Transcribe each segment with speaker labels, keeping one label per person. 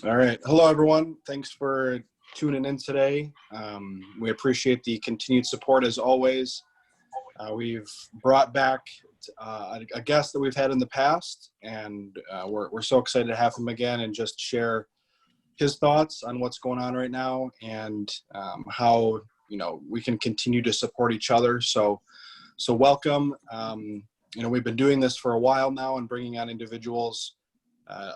Speaker 1: All right. Hello, everyone. Thanks for tuning in today. We appreciate the continued support as always. We've brought back a guest that we've had in the past, and we're so excited to have him again and just share his thoughts on what's going on right now and how we can continue to support each other. So welcome. We've been doing this for a while now and bringing on individuals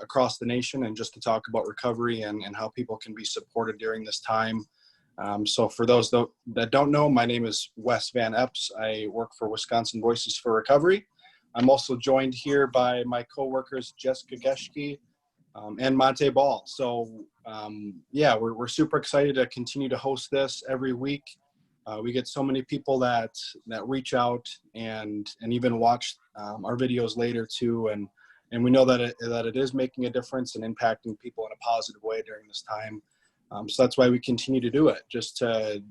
Speaker 1: across the nation and just to talk about recovery and how people can be supported during this time. So for those that don't know, my name is Wes Van Epps. I work for Wisconsin Voices for Recovery. I'm also joined here by my coworkers, Jessica Geschke and Monte Ball. So we're super excited to continue to host this every week. We get so many people that reach out and even watch our videos later too. And we know that it is making a difference and impacting people in a positive way during this time. So that's why we continue to do it, just to,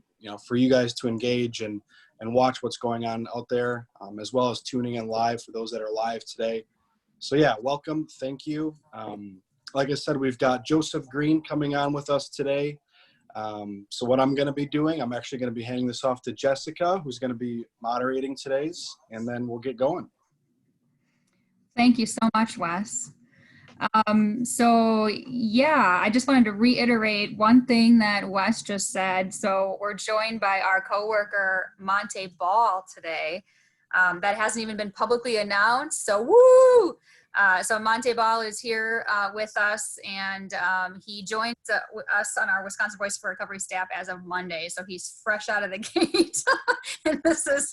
Speaker 1: for you guys to engage and watch what's going on out there, as well as tuning in live for those that are live today. So yeah, welcome. Thank you. Like I said, we've got Joseph Green coming on with us today. So what I'm going to be doing, I'm actually going to be handing this off to Jessica, who's going to be moderating today's, and then we'll get going.
Speaker 2: Thank you so much, Wes. I just wanted to reiterate one thing that Wes just said. So we're joined by our coworker, Monte Ball, today. That hasn't even been publicly announced. So woo! So Monte Ball is here with us, and he joins us on our Wisconsin Voice for Recovery staff as of Monday. So he's fresh out of the gate. And this is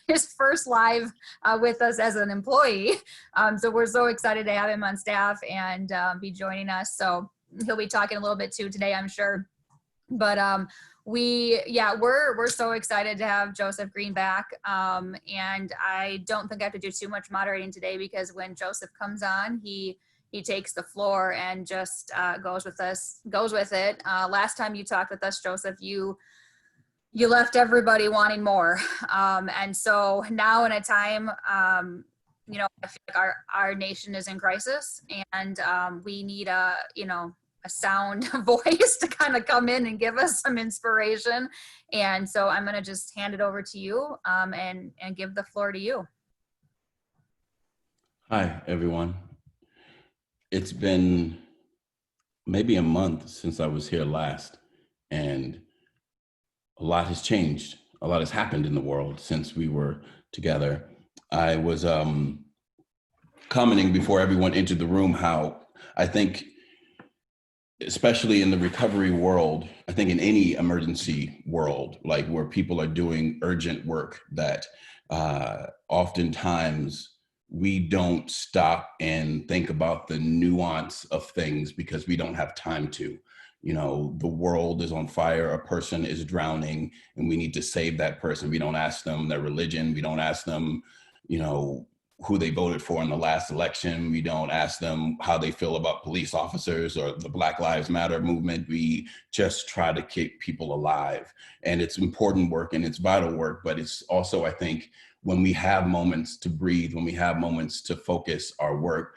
Speaker 2: his first live with us as an employee. So we're so excited to have him on staff and be joining us. So he'll be talking a little bit too today, I'm sure. But we're so excited to have Joseph Green back. And I don't think I have to do too much moderating today, because when Joseph comes on, he takes the floor and just goes with it. Last time you talked with us, Joseph, you left everybody wanting more. And so now in a time, I feel like our nation is in crisis, and we need a sound voice to kind of come in and give us some inspiration. And so I'm going to just hand it over to you and give the floor to you.
Speaker 3: Hi, everyone. It's been maybe a month since I was here last, and a lot has changed. A lot has happened in the world since we were together. I was commenting before everyone entered the room how I think, especially in the recovery world, I think in any emergency world, like where people are doing urgent work, that oftentimes we don't stop and think about the nuance of things because we don't have time to. The world is on fire, a person is drowning, and we need to save that person. We don't ask them their religion. We don't ask them, who they voted for in the last election. We don't ask them how they feel about police officers or the Black Lives Matter movement. We just try to keep people alive. And it's important work and it's vital work, but it's also, I think, when we have moments to breathe, when we have moments to focus our work,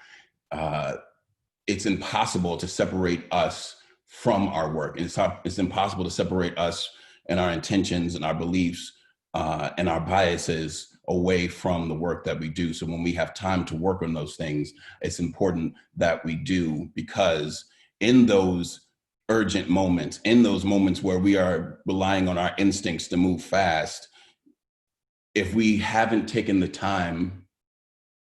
Speaker 3: it's impossible to separate us from our work. It's impossible to separate us and our intentions and our beliefs and our biases away from the work that we do. So when we have time to work on those things, it's important that we do, because in those urgent moments, in those moments where we are relying on our instincts to move fast, if we haven't taken the time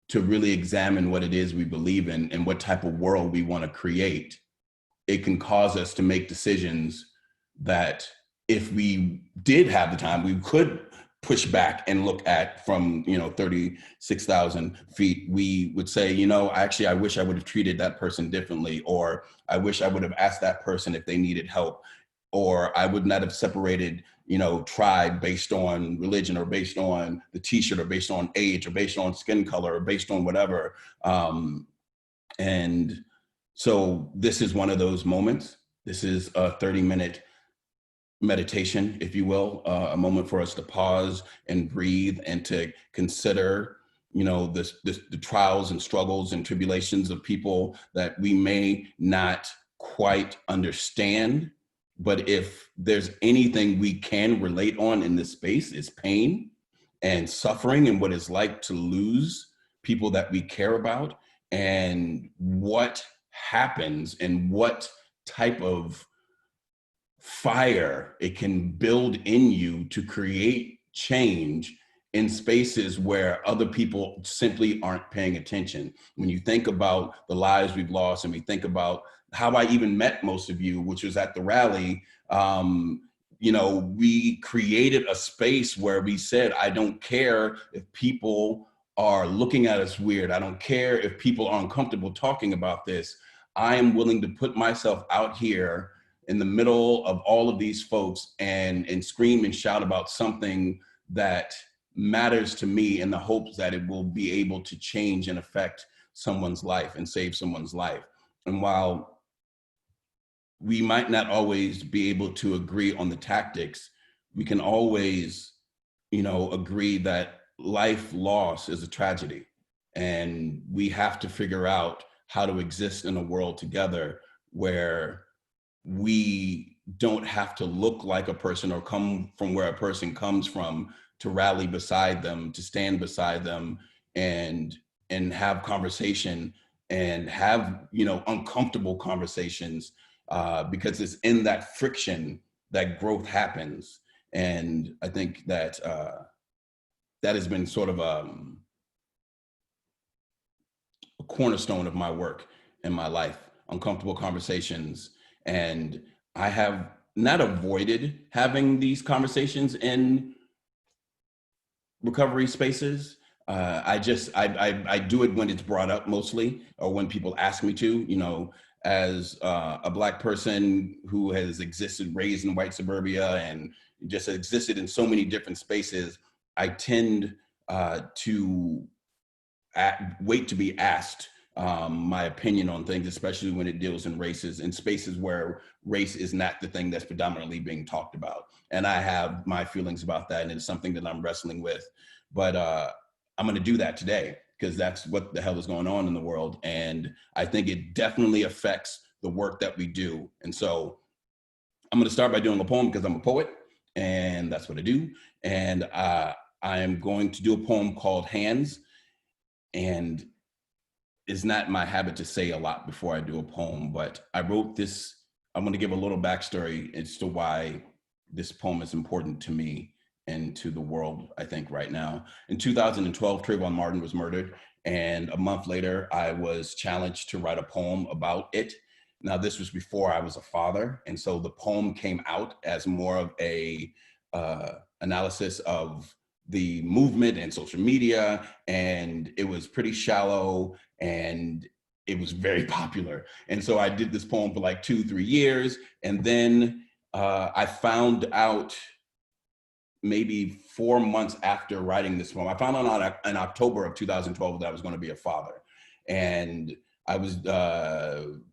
Speaker 3: to really examine what it is we believe in and what type of world we want to create, it can cause us to make decisions that, if we did have the time, we could push back and look at from 36,000 feet. We would say, actually, I wish I would have treated that person differently, or I wish I would have asked that person if they needed help, or I would not have separated tribe based on religion, or based on the t-shirt, or based on age, or based on skin color, or based on whatever. And so this is one of those moments. This is a 30-minute meditation, if you will, a moment for us to pause and breathe and to consider, the trials and struggles and tribulations of people that we may not quite understand. But if there's anything we can relate on in this space, is pain and suffering and what it's like to lose people that we care about, and what happens and what type of fire it can build in you to create change in spaces where other people simply aren't paying attention. When you think about the lives we've lost, and we think about how I even met most of you, which was at the rally, we created a space where we said, I don't care if people are looking at us weird. I don't care if people are uncomfortable talking about this. I am willing to put myself out here in the middle of all of these folks and scream and shout about something that matters to me, in the hopes that it will be able to change and affect someone's life and save someone's life. And while we might not always be able to agree on the tactics, we can always, agree that life loss is a tragedy. And we have to figure out how to exist in a world together where we don't have to look like a person or come from where a person comes from to rally beside them, to stand beside them, and have conversation, and have uncomfortable conversations, because it's in that friction that growth happens. And I think that that has been sort of a cornerstone of my work in my life, uncomfortable conversations. And I have not avoided having these conversations in recovery spaces. I do it when it's brought up, mostly, or when people ask me to, as a Black person who has raised in white suburbia and just existed in so many different spaces, I tend to wait to be asked my opinion on things, especially when it deals in races, in spaces where race is not the thing that's predominantly being talked about. And I have my feelings about that, and it's something that I'm wrestling with. But I'm going to do that today, because that's what the hell is going on in the world. And I think it definitely affects the work that we do. And so I'm going to start by doing a poem, because I'm a poet, and that's what I do. And I am going to do a poem called Hands. And it's not my habit to say a lot before I do a poem, but I wrote this. I'm going to give a little backstory as to why this poem is important to me and to the world, I think, right now. In 2012, Trayvon Martin was murdered, and a month later, I was challenged to write a poem about it. Now, this was before I was a father, and so the poem came out as more of a analysis of the movement and social media, and it was pretty shallow, and it was very popular. And so I did this poem for like 2-3 years, and then I found out maybe 4 months after writing this poem, I found out in October of 2012 that I was going to be a father. And I was, and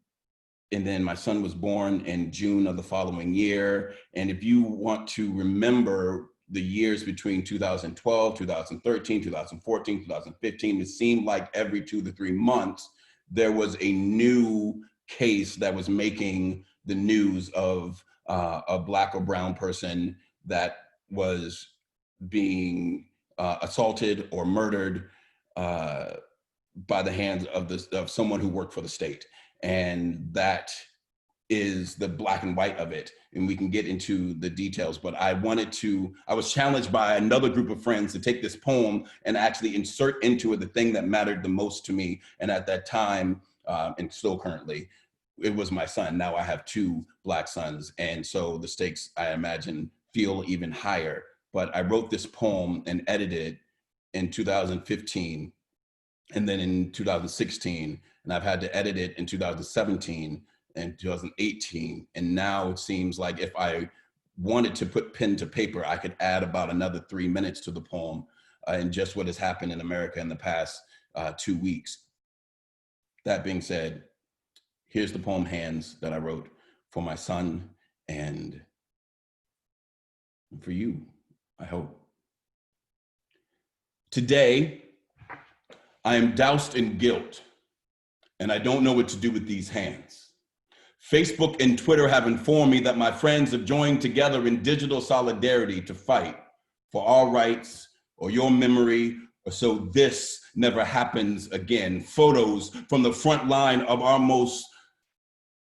Speaker 3: then my son was born in June of the following year. And if you want to remember the years between 2012, 2013, 2014, 2015, it seemed like every 2 to 3 months, there was a new case that was making the news of a Black or brown person that was being assaulted or murdered by the hands of someone who worked for the state. And that is the black and white of it. And we can get into the details, but I was challenged by another group of friends to take this poem and actually insert into it the thing that mattered the most to me. And at that time, and still currently, it was my son. Now I have 2 Black sons. And so the stakes, I imagine, feel even higher. But I wrote this poem and edited it in 2015, and then in 2016, and I've had to edit it in 2017 and 2018. And now it seems like if I wanted to put pen to paper, I could add about another 3 minutes to the poem, and just what has happened in America in the past 2 weeks. That being said, here's the poem Hands that I wrote for my son and for you, I hope. Today, I am doused in guilt, and I don't know what to do with these hands. Facebook and Twitter have informed me that my friends have joined together in digital solidarity to fight for our rights or your memory, or so this never happens again. Photos from the front line of our most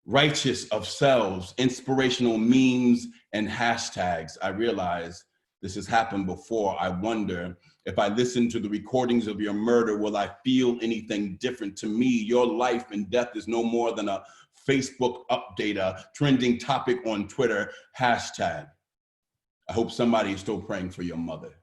Speaker 3: righteous of selves, inspirational memes and hashtags. I realize this has happened before. I wonder if I listen to the recordings of your murder, will I feel anything different? To me, your life and death is no more than a Facebook update, a trending topic on Twitter, hashtag. I hope somebody is still praying for your mother.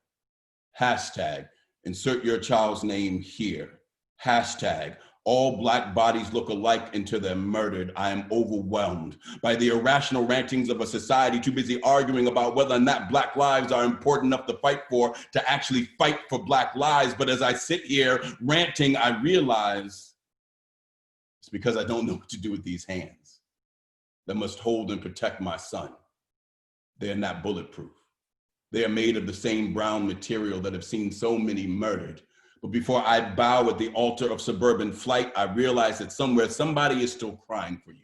Speaker 3: Hashtag, insert your child's name here. Hashtag, all Black bodies look alike until they're murdered. I am overwhelmed by the irrational rantings of a society too busy arguing about whether or not Black lives are important enough to fight for, to actually fight for Black lives. But as I sit here ranting, I realize it's because I don't know what to do with these hands that must hold and protect my son. They are not bulletproof. They are made of the same brown material that have seen so many murdered. But before I bow at the altar of suburban flight, I realize that somewhere somebody is still crying for you.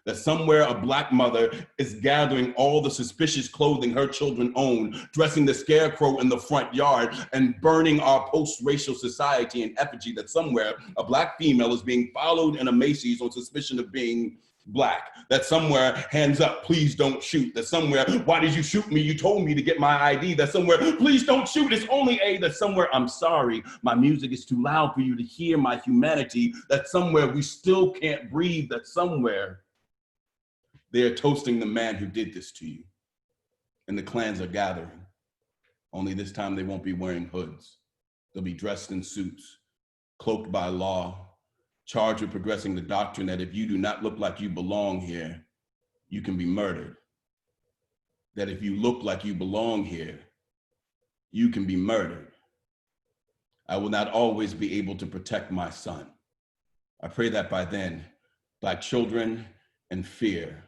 Speaker 3: That somewhere a Black mother is gathering all the suspicious clothing her children own, dressing the scarecrow in the front yard, and burning our post-racial society in effigy. That somewhere a Black female is being followed in a Macy's on suspicion of being Black. That somewhere, hands up, please don't shoot. That somewhere, why did you shoot me? You told me to get my ID. That somewhere, please don't shoot, it's only A. That somewhere, I'm sorry, my music is too loud for you to hear my humanity. That somewhere, we still can't breathe. That somewhere, they're toasting the man who did this to you. And the clans are gathering. Only this time they won't be wearing hoods. They'll be dressed in suits, cloaked by law, charged with progressing the doctrine that if you do not look like you belong here, you can be murdered. That if you look like you belong here, you can be murdered. I will not always be able to protect my son. I pray that by then, Black children and fear,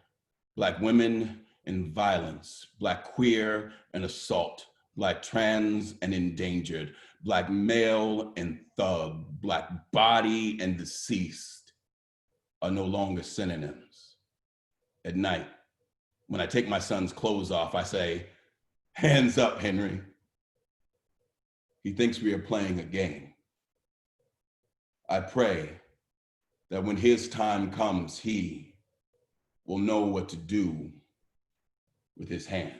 Speaker 3: Black women and violence, Black queer and assault, Black trans and endangered, Black male and thug, Black body and deceased are no longer synonyms. At night, when I take my son's clothes off, I say, hands up, Henry. He thinks we are playing a game. I pray that when his time comes, he will know what to do with his hands.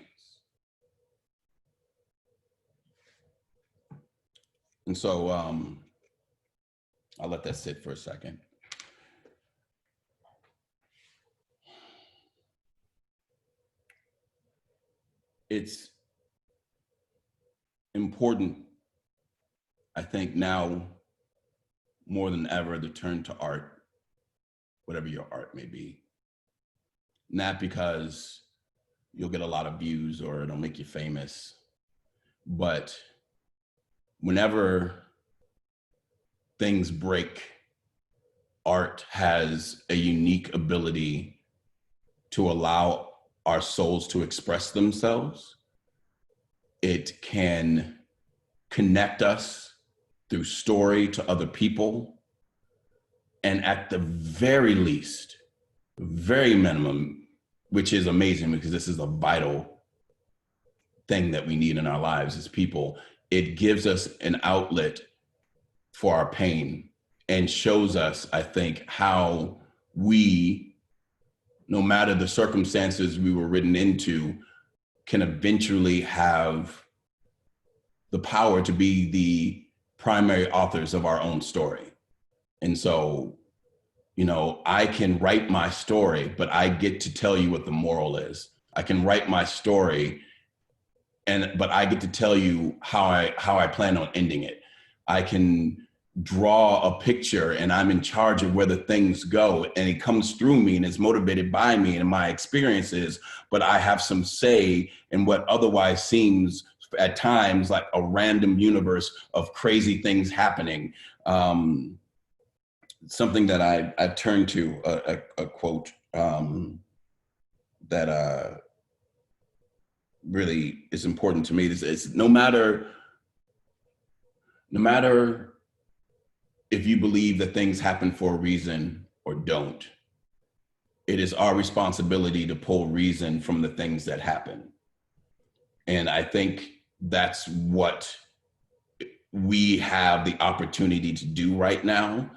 Speaker 3: And so I'll let that sit for a second. It's important, I think now more than ever, to turn to art, whatever your art may be. Not because you'll get a lot of views or it'll make you famous, but whenever things break, art has a unique ability to allow our souls to express themselves. It can connect us through story to other people. And at the very least, very minimum, which is amazing because this is a vital thing that we need in our lives as people, it gives us an outlet for our pain and shows us, I think, how we, no matter the circumstances we were written into, can eventually have the power to be the primary authors of our own story. And so, you know, I can write my story, but I get to tell you what the moral is. I can write my story, but I get to tell you how I plan on ending it. I can draw a picture and I'm in charge of where the things go, and it comes through me and is motivated by me and my experiences, but I have some say in what otherwise seems at times like a random universe of crazy things happening. Something that I've turned to, a quote that really is important to me. Is no matter if you believe that things happen for a reason or don't, it is our responsibility to pull reason from the things that happen. And I think that's what we have the opportunity to do right now.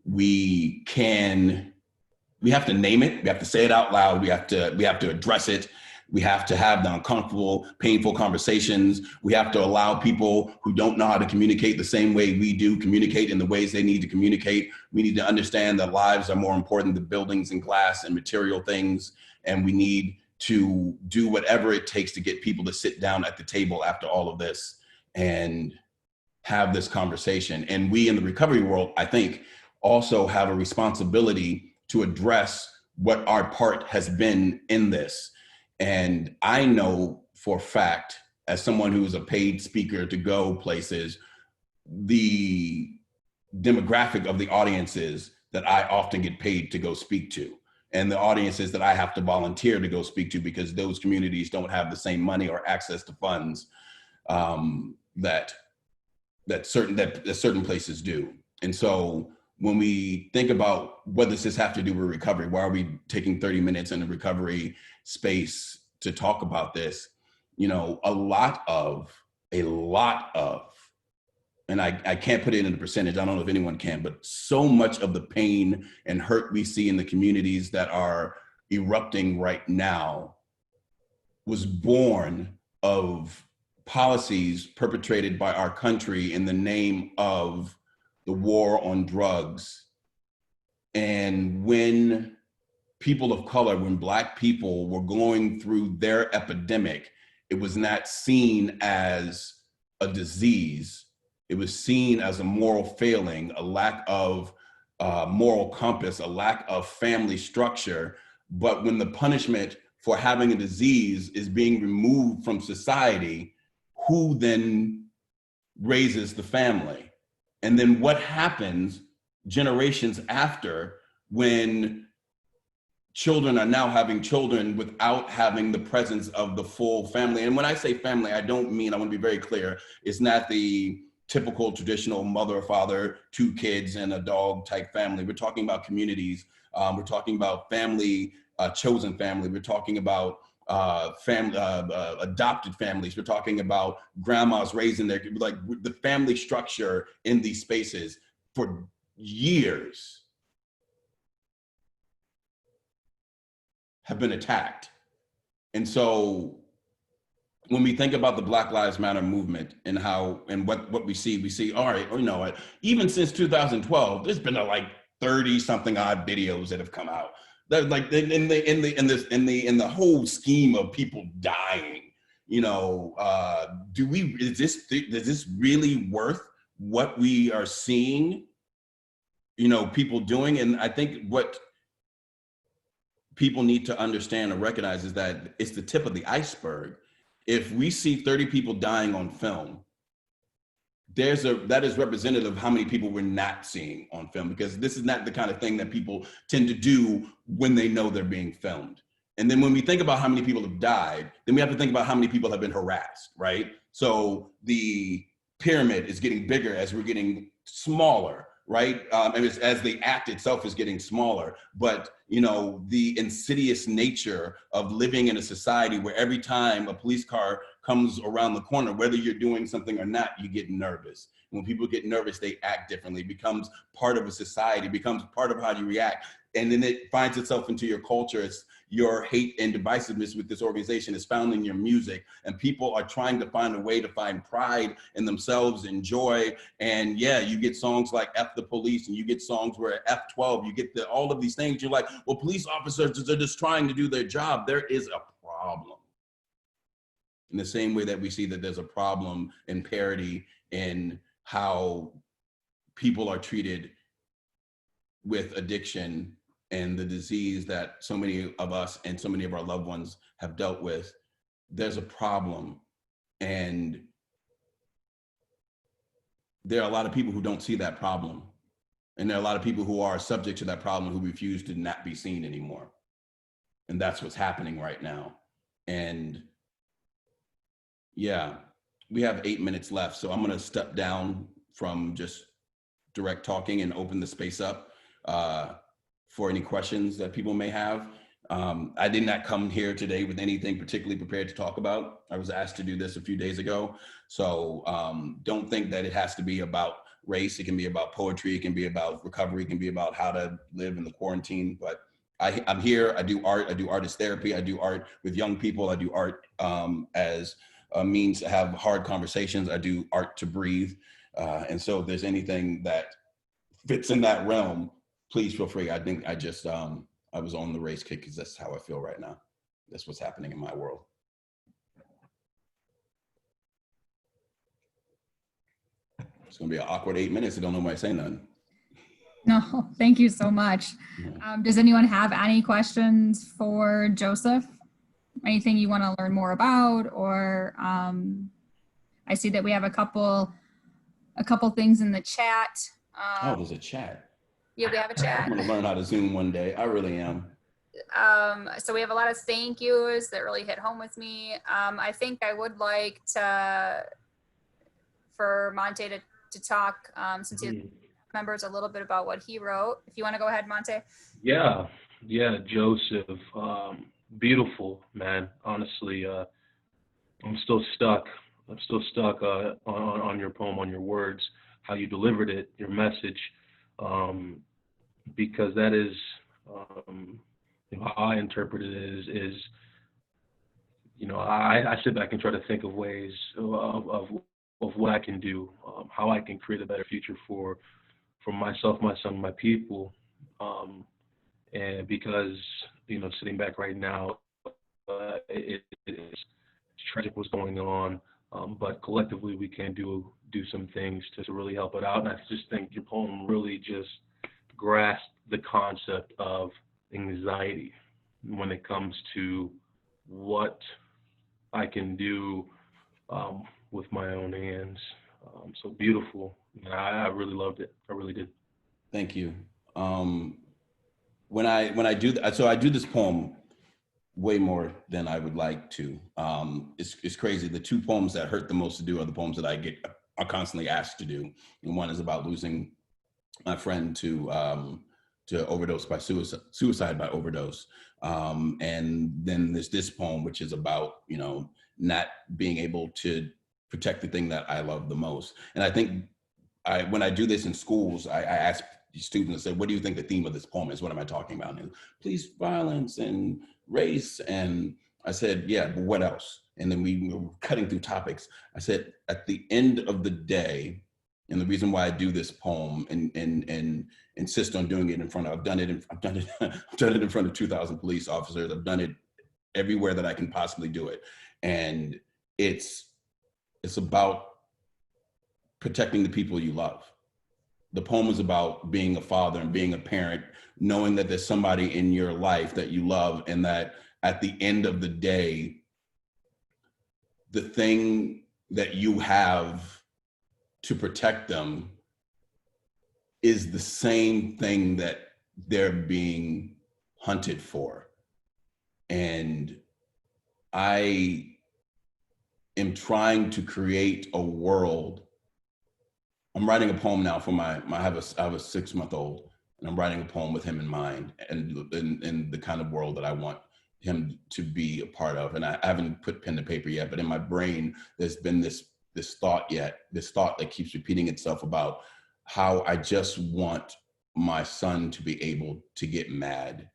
Speaker 3: We have to name it. We have to say it out loud. We have to address it. We have to have the uncomfortable, painful conversations. We have to allow people who don't know how to communicate the same way we do, communicate in the ways they need to communicate. We need to understand that lives are more important than buildings and glass and material things. And we need to do whatever it takes to get people to sit down at the table after all of this and have this conversation. And we in the recovery world, I think, also have a responsibility to address what our part has been in this. And I know for a fact, as someone who is a paid speaker to go places, the demographic of the audiences that I often get paid to go speak to, and the audiences that I have to volunteer to go speak to, because those communities don't have the same money or access to funds that certain places do. And so when we think about what does this have to do with recovery, why are we taking 30 minutes in a recovery space to talk about this? You know, a lot of, and I can't put it in a percentage, I don't know if anyone can, but so much of the pain and hurt we see in the communities that are erupting right now was born of policies perpetrated by our country in the name of the war on drugs. And when people of color, when Black people were going through their epidemic, it was not seen as a disease. It was seen as a moral failing, a lack of moral compass, a lack of family structure. But when the punishment for having a disease is being removed from society, who then raises the family? And then what happens generations after when children are now having children without having the presence of the full family? And when I say family, I don't mean, I want to be very clear, it's not the typical traditional mother or father, 2 kids and a dog type family. We're talking about communities. We're talking about family, chosen family. We're talking about adopted families. We're talking about grandmas raising their, like the family structure in these spaces for years have been attacked. And so when we think about the Black Lives Matter movement and how, and what we see, all right, you know what, even since 2012, there's been like 30 something odd videos that have come out. That like in the whole scheme of people dying, you know, is this really worth what we are seeing, you know, people doing? And I think what people need to understand and recognize is that it's the tip of the iceberg. If we see 30 people dying on film, that is representative of how many people we're not seeing on film, because this is not the kind of thing that people tend to do when they know they're being filmed. And then when we think about how many people have died, then we have to think about how many people have been harassed, right? So the pyramid is getting bigger as we're getting smaller, right? And as the act itself is getting smaller. But, you know, the insidious nature of living in a society where every time a police car comes around the corner, whether you're doing something or not, you get nervous. When people get nervous, they act differently. It becomes part of a society, becomes part of how you react. And then it finds itself into your culture. It's your hate and divisiveness with this organization is found in your music. And people are trying to find a way to find pride in themselves and joy. And yeah, you get songs like F the Police, and you get songs where F12, you get all of these things. You're like, well, police officers are just trying to do their job. There is a problem. In the same way that we see that there's a problem in parity in how people are treated with addiction and the disease that so many of us and so many of our loved ones have dealt with, there's a problem. And there are a lot of people who don't see that problem. And there are a lot of people who are subject to that problem who refuse to not be seen anymore. And that's what's happening right now. And yeah, we have 8 minutes left. So I'm gonna step down from just direct talking and open the space up for any questions that people may have. I did not come here today with anything particularly prepared to talk about. I was asked to do this a few days ago. So don't think that it has to be about race. It can be about poetry. It can be about recovery. It can be about how to live in the quarantine. But I'm here. I do art. I do artist therapy. I do art with young people. I do art as a means to have hard conversations. I do art to breathe. And so if there's anything that fits in that realm, please feel free. I think I just, I was on the race kick because that's how I feel right now. That's what's happening in my world. It's gonna be an awkward 8 minutes. I don't know why I say nothing.
Speaker 2: No, thank you so much. Does anyone have any questions for Joseph? Anything you want to learn more about, or I see that we have a couple things in the chat.
Speaker 3: Oh, there's a chat.
Speaker 2: Yeah, we have a chat.
Speaker 3: I'm gonna learn how to Zoom one day. I really am.
Speaker 2: So we have a lot of thank yous that really hit home with me. I think I would like for Monte to talk, since he remembers a little bit about what he wrote. If you want to go ahead, Monte.
Speaker 4: Yeah, Joseph. Beautiful, man. Honestly, I'm still stuck. On your poem, on your words, how you delivered it, your message, because that is, how I interpret it is, I sit back and try to think of ways of what I can do, how I can create a better future for myself, my son, my people, and because sitting back right now, it's tragic what's going on, but collectively we can do some things to really help it out. And I just think your poem really just grasped the concept of anxiety when it comes to what I can do with my own hands. So beautiful. I really loved it. I really did.
Speaker 3: Thank you. When I do, so I do this poem way more than I would like to. It's crazy. The two poems that hurt the most to do are the poems that are constantly asked to do. And one is about losing my friend to overdose by suicide by overdose. And then there's this poem, which is about, not being able to protect the thing that I love the most. And I think when I do this in schools, I ask students, I say, what do you think the theme of this poem is? What am I talking about? And police violence and race. And I said, yeah, but what else? And then we were cutting through topics. I said, at the end of the day, and the reason why I do this poem and insist on doing it in front of, I've done it in front of 2,000 police officers. I've done it everywhere that I can possibly do it. And it's about protecting the people you love. The poem is about being a father and being a parent, knowing that there's somebody in your life that you love, and that at the end of the day, the thing that you have to protect them is the same thing that they're being hunted for. And I am trying to create a world. I'm writing a poem now for I have a 6-month-old, and I'm writing a poem with him in mind, and the kind of world that I want him to be a part of. And I haven't put pen to paper yet, but in my brain, there's been this thought that keeps repeating itself about how I just want my son to be able to get mad.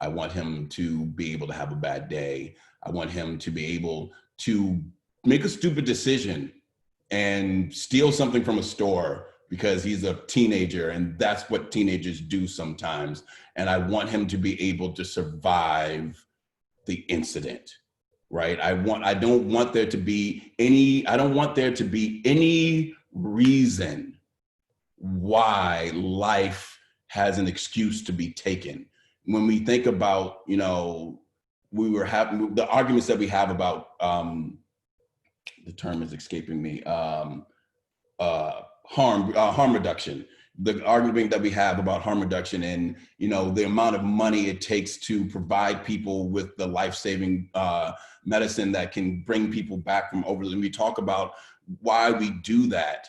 Speaker 3: I want him to be able to have a bad day. I want him to be able to make a stupid decision and steal something from a store because he's a teenager, and that's what teenagers do sometimes. And I want him to be able to survive the incident, right? I don't want there to be any reason why life has an excuse to be taken. When we think about, we were having the arguments that we have about, the term is escaping me, harm reduction. The argument that we have about harm reduction and, the amount of money it takes to provide people with the life-saving medicine that can bring people back from overdose. And we talk about why we do that.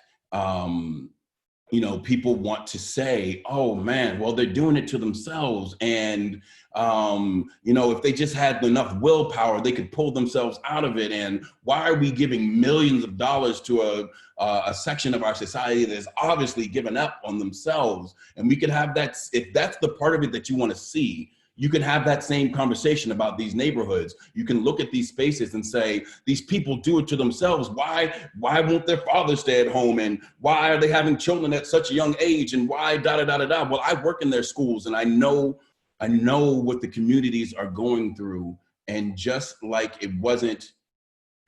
Speaker 3: you know, people want to say, oh man, well, they're doing it to themselves. And, you know, if they just had enough willpower, they could pull themselves out of it. And why are we giving millions of dollars to a section of our society that's obviously given up on themselves? And we could have that, if that's the part of it that you want to see, you can have that same conversation about these neighborhoods. You can look at these spaces and say, these people do it to themselves. Why won't their fathers stay at home? And why are they having children at such a young age? And why da da da da da? Well, I work in their schools and I know what the communities are going through. And just like it wasn't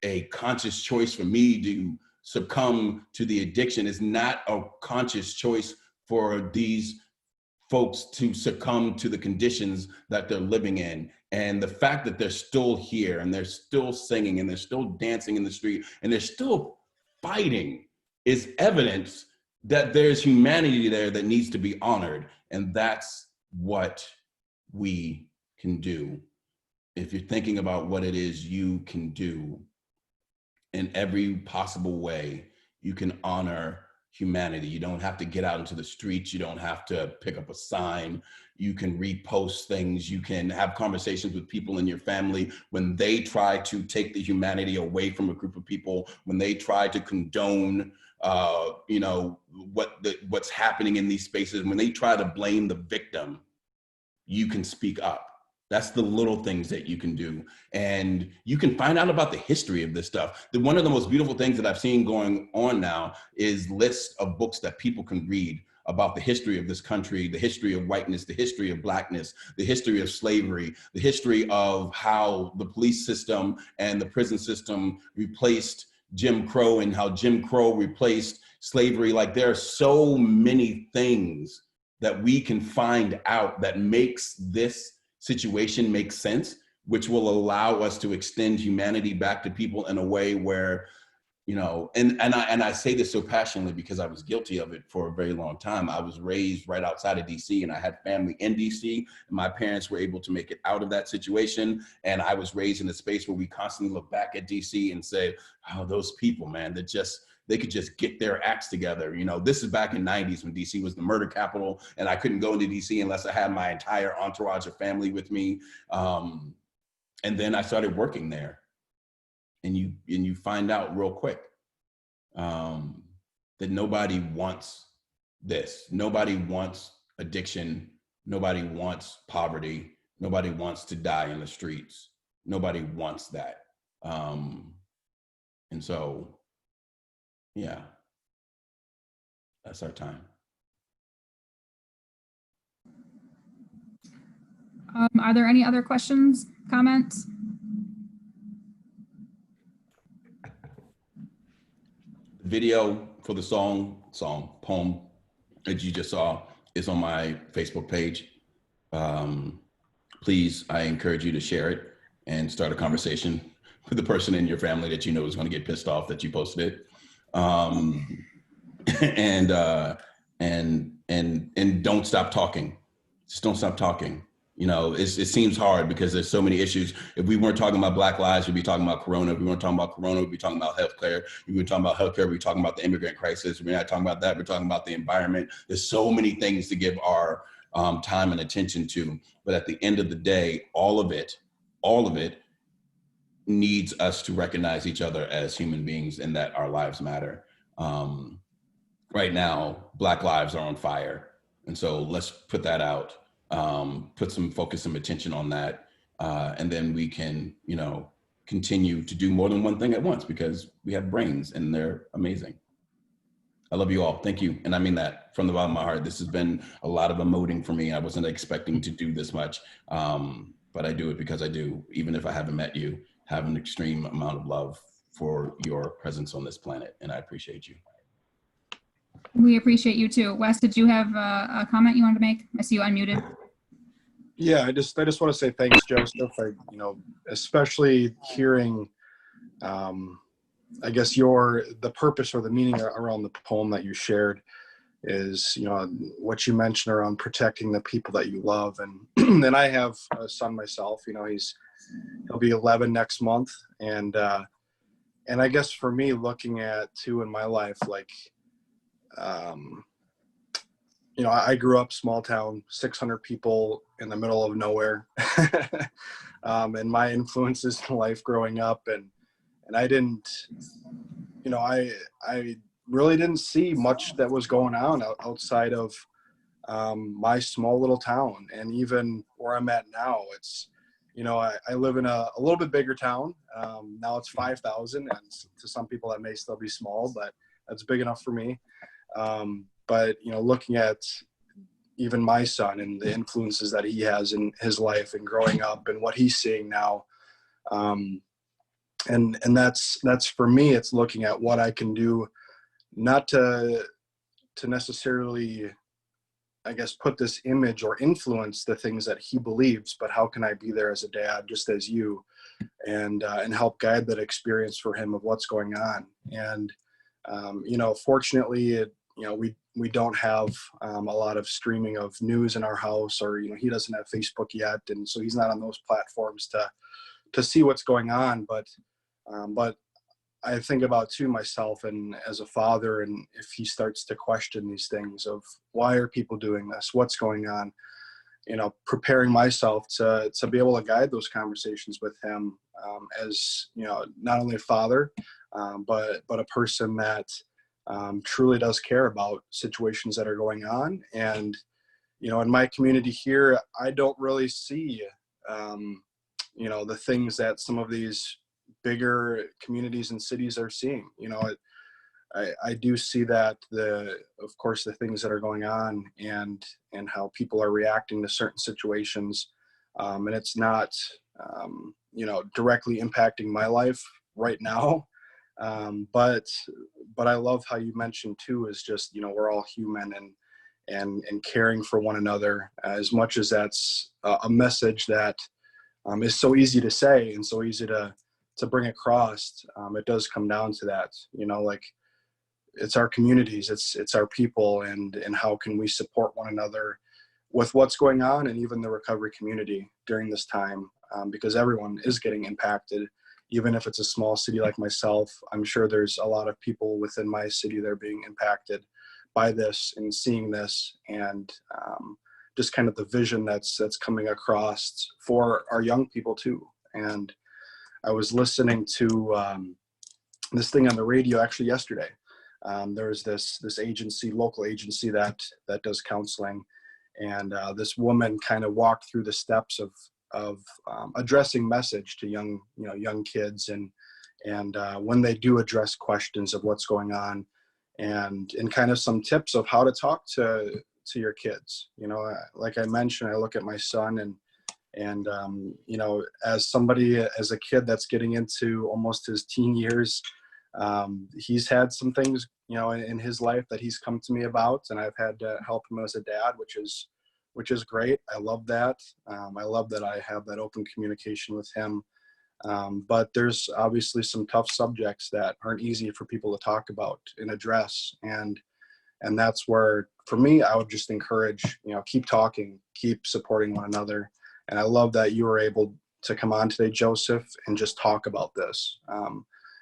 Speaker 3: a conscious choice for me to succumb to the addiction, it's not a conscious choice for these folks to succumb to the conditions that they're living in. And the fact that they're still here and they're still singing and they're still dancing in the street and they're still fighting is evidence that there's humanity there that needs to be honored. And that's what we can do. If you're thinking about what it is you can do in every possible way, you can honor humanity. You don't have to get out into the streets. You don't have to pick up a sign. You can repost things. You can have conversations with people in your family when they try to take the humanity away from a group of people, when they try to condone, you know, what's happening in these spaces, when they try to blame the victim, you can speak up. That's the little things that you can do. And you can find out about the history of this stuff. One of the most beautiful things that I've seen going on now is lists of books that people can read about the history of this country, the history of whiteness, the history of blackness, the history of slavery, the history of how the police system and the prison system replaced Jim Crow and how Jim Crow replaced slavery. Like, there are so many things that we can find out that makes this situation makes sense, which will allow us to extend humanity back to people in a way where, you know, and I say this so passionately because I was guilty of it for a very long time. I was raised right outside of DC and I had family in DC, and my parents were able to make it out of that situation. And I was raised in a space where we constantly look back at DC and say, oh, those people, man, they could just get their acts together. You know, this is back in '90s when DC was the murder capital, and I couldn't go into DC unless I had my entire entourage of family with me. And then I started working there, and you find out real quick that nobody wants this. Nobody wants addiction. Nobody wants poverty. Nobody wants to die in the streets. Nobody wants that. And so, yeah, that's our time.
Speaker 2: Are there any other questions, comments?
Speaker 3: Video for the poem that you just saw is on my Facebook page. Please, I encourage you to share it and start a conversation with the person in your family that you know is going to get pissed off that you posted it. And don't stop talking. Just don't stop talking. You know, it seems hard because there's so many issues. If we weren't talking about Black lives, we'd be talking about Corona. If we weren't talking about Corona, we'd be talking about healthcare. If we were talking about healthcare, we'd be talking about the immigrant crisis. We're not talking about that. We're talking about the environment. There's so many things to give our time and attention to. But at the end of the day, all of it needs us to recognize each other as human beings and that our lives matter. Right now, Black lives are on fire. And so let's put that out. Put some focus, some attention on that. And then we can, you know, continue to do more than one thing at once because we have brains and they're amazing. I love you all. Thank you. And I mean that from the bottom of my heart. This has been a lot of emoting for me. I wasn't expecting to do this much, but I do it because I do. Even if I haven't met you, have an extreme amount of love for your presence on this planet. And I appreciate you.
Speaker 2: We appreciate you too. Wes, did you have a comment you wanted to make? I see you unmuted.
Speaker 1: Yeah, I just want to say thanks, Joseph. You know, especially hearing, I guess the purpose or the meaning around the poem that you shared is, you know, what you mentioned around protecting the people that you love. And and I have a son myself. You know, he'll be 11 next month, and I guess for me, looking at too in my life, like, you know, I grew up small town, 600 people in the middle of nowhere. And my influences in life growing up, and I didn't, you know, I really didn't see much that was going on outside of my small little town. And even where I'm at now, it's, you know, I live in a little bit bigger town. Now it's 5,000, and to some people that may still be small, but that's big enough for me. But, you know, looking at even my son and the influences that he has in his life and growing up and what he's seeing now. And that's for me, it's looking at what I can do, not to necessarily, I guess, put this image or influence the things that he believes, but how can I be there as a dad, just as you, and help guide that experience for him of what's going on. And, you know, fortunately, you know, we don't have a lot of streaming of news in our house, or, you know, he doesn't have Facebook yet. And so he's not on those platforms to see what's going on. But I think about too myself and as a father, and if he starts to question these things of why are people doing this, what's going on, you know, preparing myself to be able to guide those conversations with him, as, you know, not only a father, but a person that truly does care about situations that are going on. And, you know, in my community here, I don't really see, you know, the things that some of these bigger communities and cities are seeing. You know, I do see that of course, the things that are going on and how people are reacting to certain situations. And it's not, you know, directly impacting my life right now. But I love how you mentioned too, is just, you know, we're all human, and caring for one another, as much as that's a message that is so easy to say and so easy to bring across. It does come down to that, you know, like, it's our communities, it's our people, and how can we support one another with what's going on, and even the recovery community during this time, because everyone is getting impacted. Even if it's a small city like myself, I'm sure there's a lot of people within my city that are being impacted by this and seeing this, and just kind of the vision that's coming across for our young people too. And I was listening to this thing on the radio actually yesterday. There's this agency, local agency that does counseling, and this woman kind of walked through the steps of addressing message to young kids, and when they do address questions of what's going on, and kind of some tips of how to talk to your kids. You know, like I mentioned, I look at my son, and you know, as a kid that's getting into almost his teen years, he's had some things, you know, in his life that he's come to me about, and I've had to help him as a dad, which is great. I love that. I love that I have that open communication with him. But there's obviously some tough subjects that aren't easy for people to talk about and address. And that's where, for me, I would just encourage, you know, keep talking, keep supporting one another. And I love that you were able to come on today, Joseph, and just talk about this.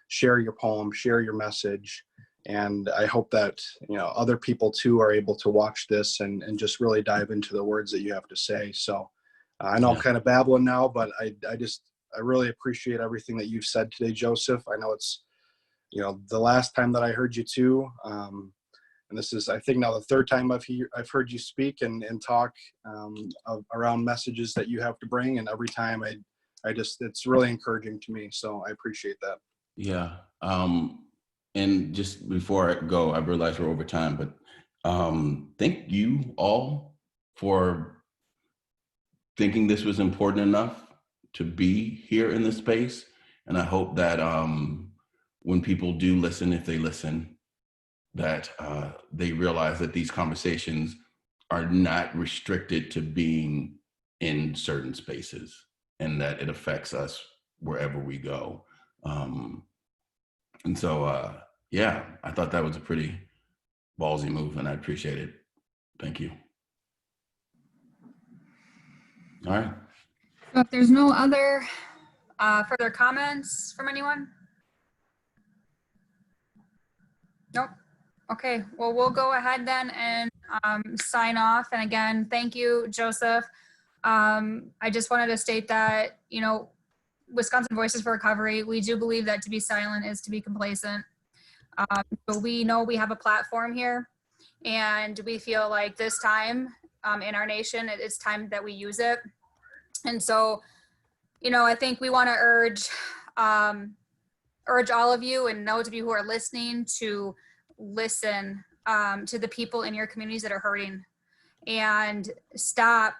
Speaker 1: Share your poem, share your message. And I hope that, you know, other people too are able to watch this and just really dive into the words that you have to say. So I know I'm kind of babbling now, but I really appreciate everything that you've said today, Joseph. I know it's, you know, the last time that I heard you too. And this is, I think, now the third time I've heard you speak and talk around messages that you have to bring. And every time it's really encouraging to me. So I appreciate that.
Speaker 3: Yeah. And just before I go, I realize we're over time, but thank you all for thinking this was important enough to be here in this space. And I hope that when people do listen, if they listen, that they realize that these conversations are not restricted to being in certain spaces, and that it affects us wherever we go. And so, yeah, I thought that was a pretty ballsy move, and I appreciate it. Thank you. All right.
Speaker 2: So if there's no other further comments from anyone? Nope. Okay, well, we'll go ahead then and sign off. And again, thank you, Joseph. I just wanted to state that, you know, Wisconsin Voices for Recovery, we do believe that to be silent is to be complacent. So we know we have a platform here, and we feel like this time in our nation, it's time that we use it. And so, you know, I think we want to urge all of you and those of you who are listening to listen to the people in your communities that are hurting, and stop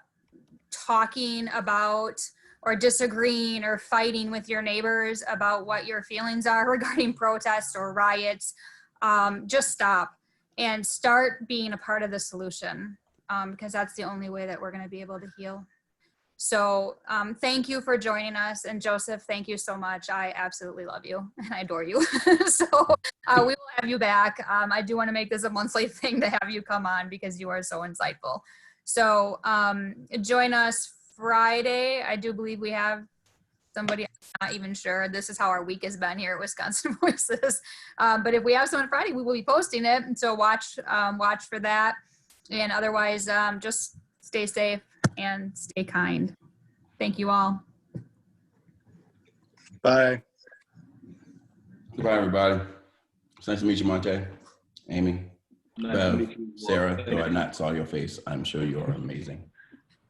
Speaker 2: talking about or disagreeing or fighting with your neighbors about what your feelings are regarding protests or riots. Just stop and start being a part of the solution, because that's the only way that we're going to be able to heal. So thank you for joining us. And Joseph, thank you so much. I absolutely love you and I adore you. So we will have you back. I do want to make this a monthly thing to have you come on because you are so insightful. So join us Friday. I do believe we have somebody, I'm not even sure. This is how our week has been here at Wisconsin Voices. But if we have someone Friday, we will be posting it. And so watch for that. And otherwise, just stay safe and stay kind. Thank you all.
Speaker 1: Bye.
Speaker 3: Goodbye, everybody. It's nice to meet you, Monte, Amy,
Speaker 4: Nice
Speaker 3: Bev,
Speaker 4: to meet you.
Speaker 3: Sarah, though I not saw your face, I'm sure you are amazing.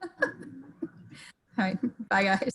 Speaker 2: All right. Bye, guys.